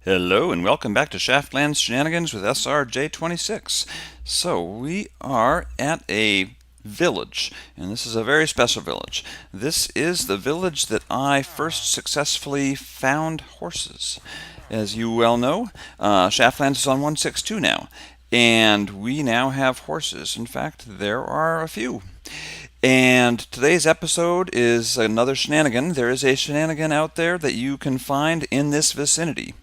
Hello and welcome back to Shaftlands Shenanigans with SRJ26. So we are at a village, and this is a very special village. This is the village that I first successfully found horses. As you well know, Shaftlands is on 162 now, and we now have horses. In fact, there are a few. And today's episode is another shenanigan. There is a shenanigan out there that you can find in this vicinity.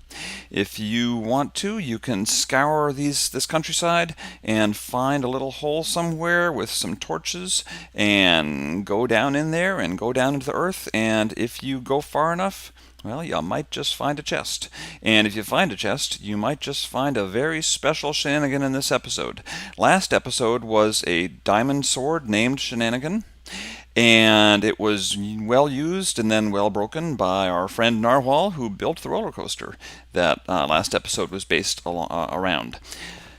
If you want to, you can scour this countryside and find a little hole somewhere with some torches and go down in there and go down into the earth. And if you go far enough, well, you might just find a chest. And if you find a chest, you might just find a very special shenanigan in this episode. Last episode was a diamond sword named Shenanigan, and it was well used and then well broken by our friend Narwhal, who built the roller coaster that last episode was based around.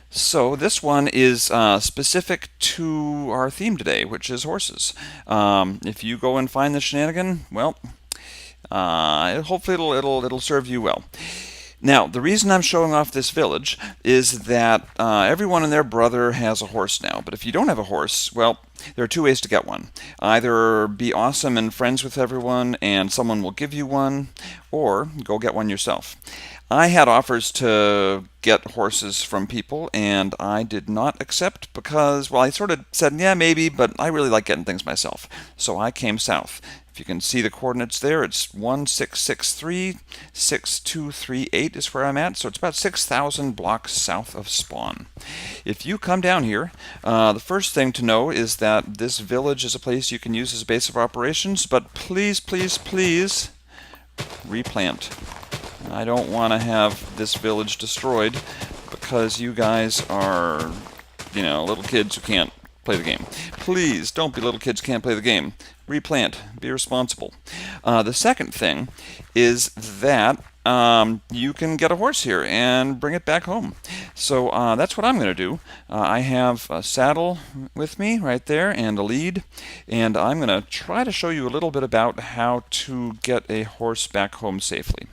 So this one is specific to our theme today, which is horses. If you go and find the shenanigan, well, hopefully it'll serve you well. Now, the reason I'm showing off this village is that everyone and their brother has a horse now. But if you don't have a horse, well, there are two ways to get one. Either be awesome and friends with everyone and someone will give you one, or go get one yourself. I had offers to get horses from people, and I did not accept because, well, I sort of said, yeah, maybe, but I really like getting things myself. So I came south. If you can see the coordinates there, it's 1663, 6238 is where I'm at, so it's about 6,000 blocks south of Spawn. If you come down here, the first thing to know is that this village is a place you can use as a base of operations, but please, please, please replant. I don't want to have this village destroyed because you guys are, little kids who can't play the game. Please don't be little kids who can't play the game. Replant. Be responsible. The second thing is that you can get a horse here and bring it back home. So that's what I'm going to do. I have a saddle with me right there and a lead, and I'm going to try to show you a little bit about how to get a horse back home safely.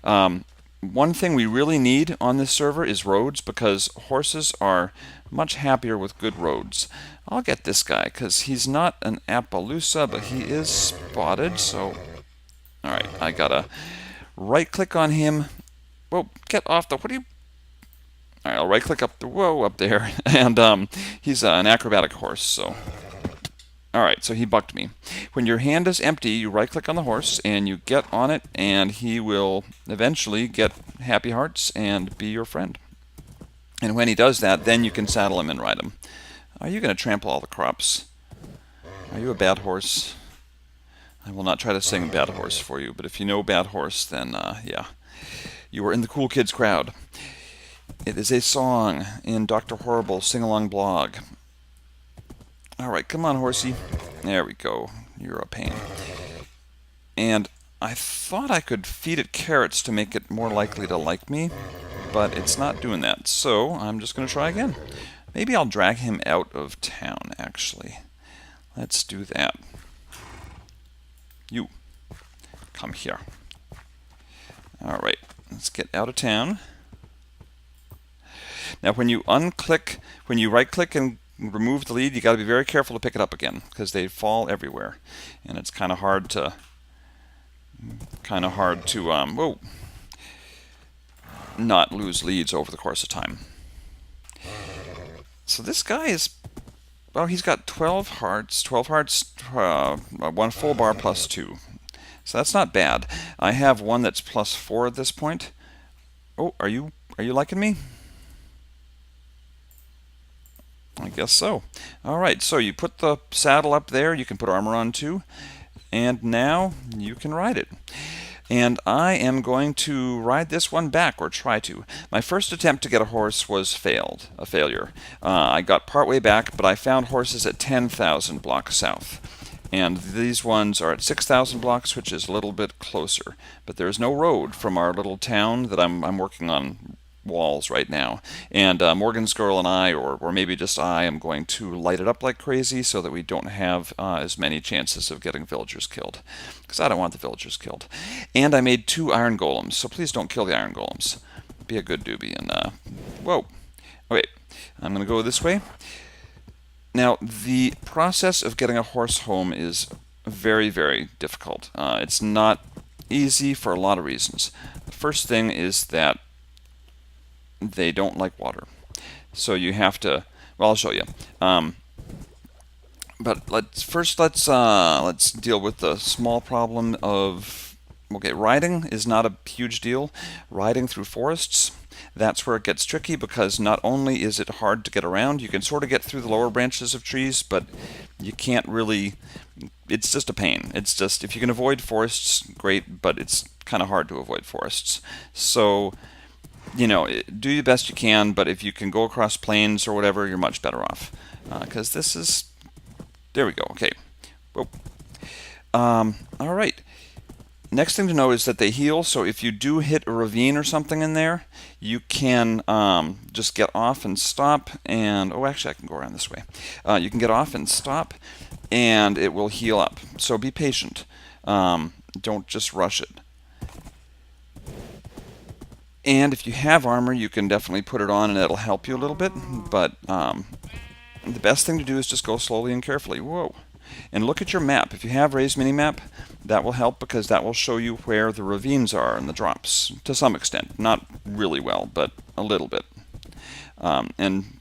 One thing we really need on this server is roads, because horses are much happier with good roads. I'll get this guy because he's not an Appaloosa, but he is spotted. So, alright, I gotta right click on him. Whoa, get off the, what are you? Alright, I'll right click up there, and he's an acrobatic horse, so. Alright, so he bucked me. When your hand is empty, you right click on the horse and you get on it, and he will eventually get happy hearts and be your friend. And when he does that, then you can saddle him and ride him. Are you going to trample all the crops? Are you a bad horse? I will not try to sing bad horse for you, but if you know bad horse, then yeah, you are in the cool kids crowd. It is a song in Dr. Horrible's sing-along blog. Alright, come on, horsey. There we go. You're a pain. And I thought I could feed it carrots to make it more likely to like me, but it's not doing that. So I'm just going to try again. Maybe I'll drag him out of town, actually. Let's do that. You, come here. Alright, let's get out of town. Now when you right-click and remove the lead, you got to be very careful to pick it up again because they fall everywhere, and it's kind of hard to not lose leads over the course of time. So this guy is, well, he's got 12 hearts, one full bar plus 2. So that's not bad. I have one that's plus 4 at this point. Oh, are you liking me? I guess so. Alright, so you put the saddle up there, you can put armor on too, and now you can ride it. And I am going to ride this one back, or try to. My first attempt to get a horse was a failure. I got partway back, but I found horses at 10,000 blocks south. And these ones are at 6,000 blocks, which is a little bit closer. But there's no road from our little town that I'm working on walls right now, and Morgnsgrl and I, or maybe just I, am going to light it up like crazy so that we don't have as many chances of getting villagers killed, because I don't want the villagers killed. And I made 2 iron golems, so please don't kill the iron golems. Be a good doobie. And whoa. Okay, I'm going to go this way. Now, the process of getting a horse home is very, very difficult. It's not easy for a lot of reasons. The first thing is that they don't like water. So you have to, well, I'll show you. But let's deal with the small problem of, okay, riding is not a huge deal. Riding through forests, that's where it gets tricky, because not only is it hard to get around, you can sort of get through the lower branches of trees, but you can't really, it's just a pain. It's just, if you can avoid forests, great, but it's kind of hard to avoid forests. So, you know, do the best you can, but if you can go across plains or whatever, you're much better off. Because this is, there we go, okay. Whoa. All right. Next thing to know is that they heal, so if you do hit a ravine or something in there, you can just get off and stop, and, oh, actually I can go around this way. You can get off and stop, and it will heal up. So be patient. Don't just rush it. And if you have armor, you can definitely put it on and it'll help you a little bit, but the best thing to do is just go slowly and carefully. Whoa. And look at your map. If you have raised minimap, that will help, because that will show you where the ravines are and the drops, to some extent. Not really well, but a little bit. And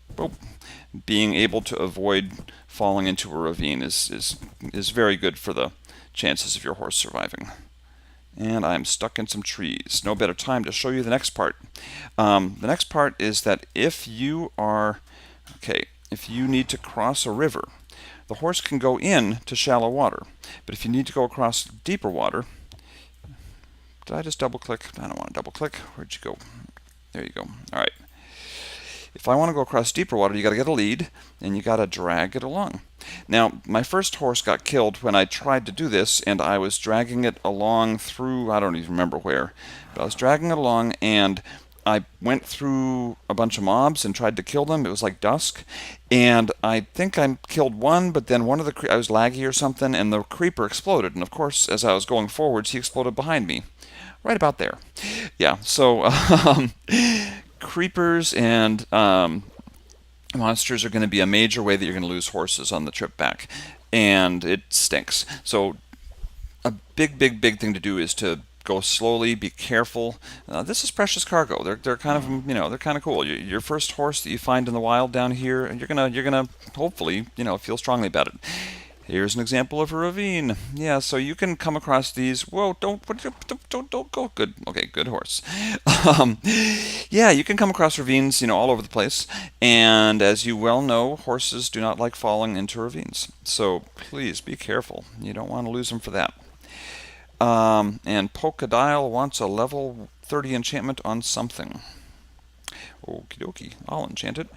being able to avoid falling into a ravine is very good for the chances of your horse surviving. And I'm stuck in some trees. No better time to show you the next part. The next part is that if you are, okay, if you need to cross a river, the horse can go in to shallow water. But if you need to go across deeper water, did I just double click? I don't want to double click. Where'd you go? There you go. All right. If I want to go across deeper water, you got to get a lead, and you got to drag it along. Now, my first horse got killed when I tried to do this, and I was dragging it along through, I don't even remember where, but I was dragging it along, and I went through a bunch of mobs and tried to kill them. It was like dusk, and I think I killed one, but then one of the, I was laggy or something, and the creeper exploded, and of course, as I was going forwards, he exploded behind me. Right about there. Yeah, so creepers and monsters are going to be a major way that you're going to lose horses on the trip back, and it stinks. So a big thing to do is to go slowly, be careful. This is precious cargo. They're kind of, you know, they're kind of cool. Your first horse that you find in the wild down here, and you're gonna hopefully, you know, feel strongly about it. Here's an example of a ravine. Yeah, so you can come across these. Whoa, don't go. Good. Okay, good horse. Yeah, you can come across ravines, you know, all over the place. And as you well know, horses do not like falling into ravines. So please be careful. You don't want to lose them for that. And Polkadile wants a level 30 enchantment on something. Okie dokie. I'll enchant it.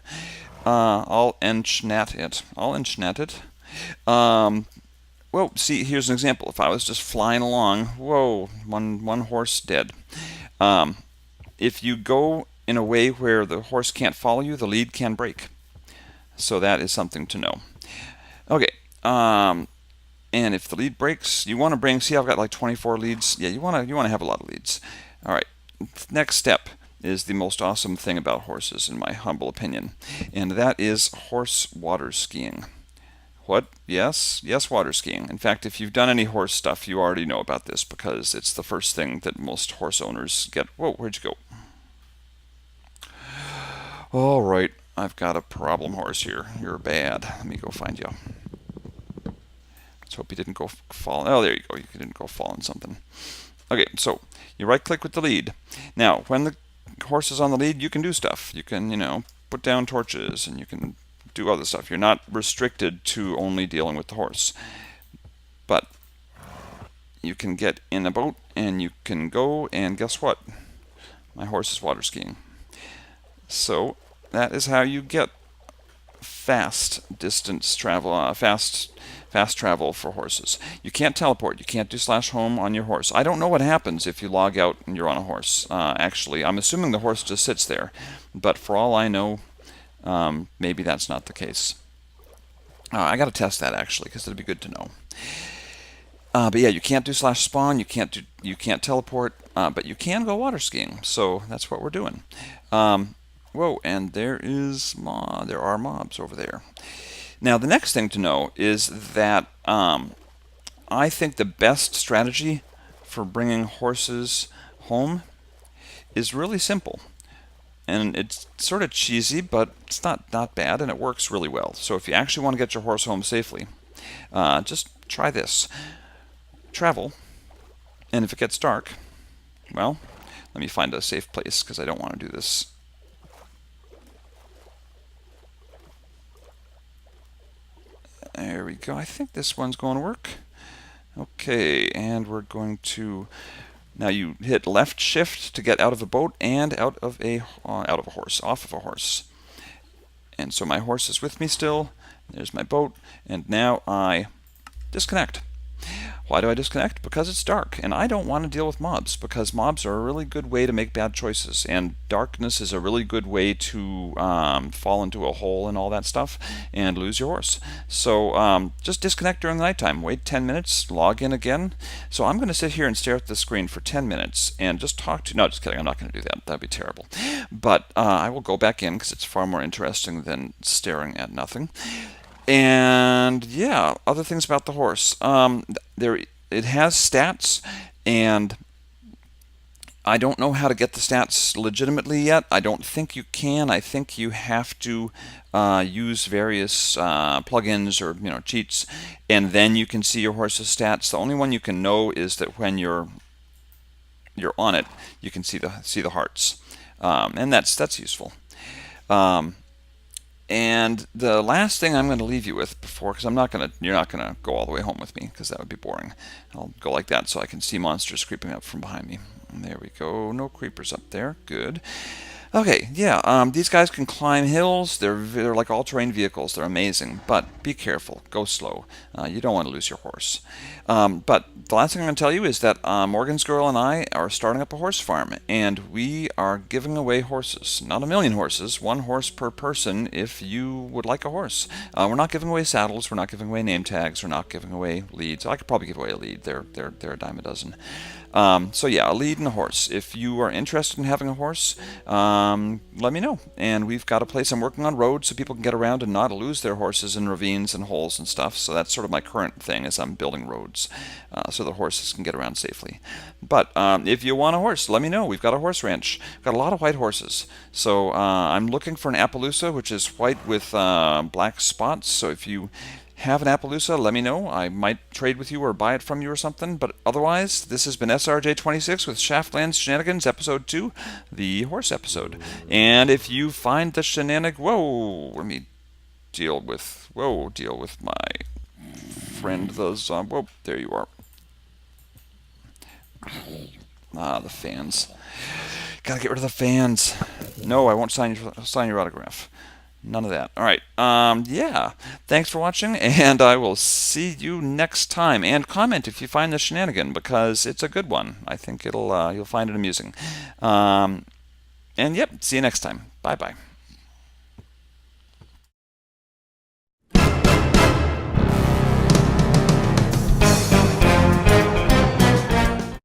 I'll enchant it. I'll enchant it. Well, see, here's an example. If I was just flying along, whoa, one horse dead. If you go in a way where the horse can't follow you, the lead can break. So that is something to know. Okay, and if the lead breaks, you want to bring, see, I've got like 24 leads. Yeah, you want to have a lot of leads. All right, next step is the most awesome thing about horses, in my humble opinion, and that is horse water skiing. What? Yes, water skiing. In fact, if you've done any horse stuff, you already know about this, because it's the first thing that most horse owners get. Whoa, where'd you go? All right, I've got a problem horse here. You're bad. Let me go find you. Let's hope you didn't go fall. Oh, there you go. You didn't go fall on something. Okay, so you right-click with the lead. Now, when the horse is on the lead, you can do stuff. You can, you know, put down torches, and you can do other stuff. You're not restricted to only dealing with the horse. But you can get in a boat, and you can go, and guess what? My horse is water skiing. So that is how you get fast distance travel, fast travel for horses. You can't teleport. You can't do /home on your horse. I don't know what happens if you log out and you're on a horse. Actually, I'm assuming the horse just sits there. But for all I know, maybe that's not the case. I got to test that, actually, because it'd be good to know. But yeah, you can't do /spawn. You can't teleport. but you can go water skiing, so that's what we're doing. Whoa, and there are mobs over there. Now, the next thing to know is that I think the best strategy for bringing horses home is really simple. And it's sort of cheesy, but it's not bad, and it works really well. So if you actually want to get your horse home safely, just try this. Travel, and if it gets dark, well, let me find a safe place because I don't want to do this. There we go. I think this one's going to work. Okay, and we're going to... Now you hit left shift to get out of a boat and out of a horse, off of a horse. And so my horse is with me still. There's my boat, and now I disconnect. Why do I disconnect? Because it's dark, and I don't want to deal with mobs, because mobs are a really good way to make bad choices, and darkness is a really good way to fall into a hole and all that stuff and lose your horse. So just disconnect during the nighttime. Wait 10 minutes, log in again. So I'm going to sit here and stare at the screen for 10 minutes and just talk to... No, just kidding. I'm not going to do that. That'd be terrible. But I will go back in because it's far more interesting than staring at nothing. And yeah, other things about the horse. It has stats, and I don't know how to get the stats legitimately yet. I don't think you can. I think you have to use various plugins or cheats, and then you can see your horse's stats. The only one you can know is that when you're on it, you can see the hearts, and that's useful. And the last thing I'm going to leave you with because you're not going to go all the way home with me because that would be boring. I'll go like that so I can see monsters creeping up from behind me. And there we go. No creepers up there. Good. Okay, yeah, these guys can climb hills. They're like all-terrain vehicles. They're amazing, but be careful. Go slow. You don't want to lose your horse. But the last thing I'm going to tell you is that Morgnsgrl and I are starting up a horse farm, and we are giving away horses. Not 1,000,000 horses, 1 horse per person if you would like a horse. We're not giving away saddles. We're not giving away name tags. We're not giving away leads. I could probably give away a lead. They're a dime a dozen. So yeah, a lead and a horse. If you are interested in having a horse, let me know. And we've got a place. I'm working on roads so people can get around and not lose their horses in ravines and holes and stuff. So that's sort of my current thing, is I'm building roads so the horses can get around safely. But if you want a horse, let me know. We've got a horse ranch. We've got a lot of white horses. So I'm looking for an Appaloosa, which is white with black spots. So if you have an Appaloosa, let me know. I might trade with you or buy it from you or something. But otherwise, this has been SRJ26 with Shaftlands Shenanigans, Episode 2, the horse episode. And if you find the shenanigan... Whoa! Let me deal with my friend, the zombie. Whoa, there you are. The fans. Gotta get rid of the fans. No, I won't sign your autograph. None of that. All right. Yeah. Thanks for watching, and I will see you next time. And comment if you find the shenanigan, because it's a good one. I think you'll find it amusing. And yep. See you next time. Bye bye.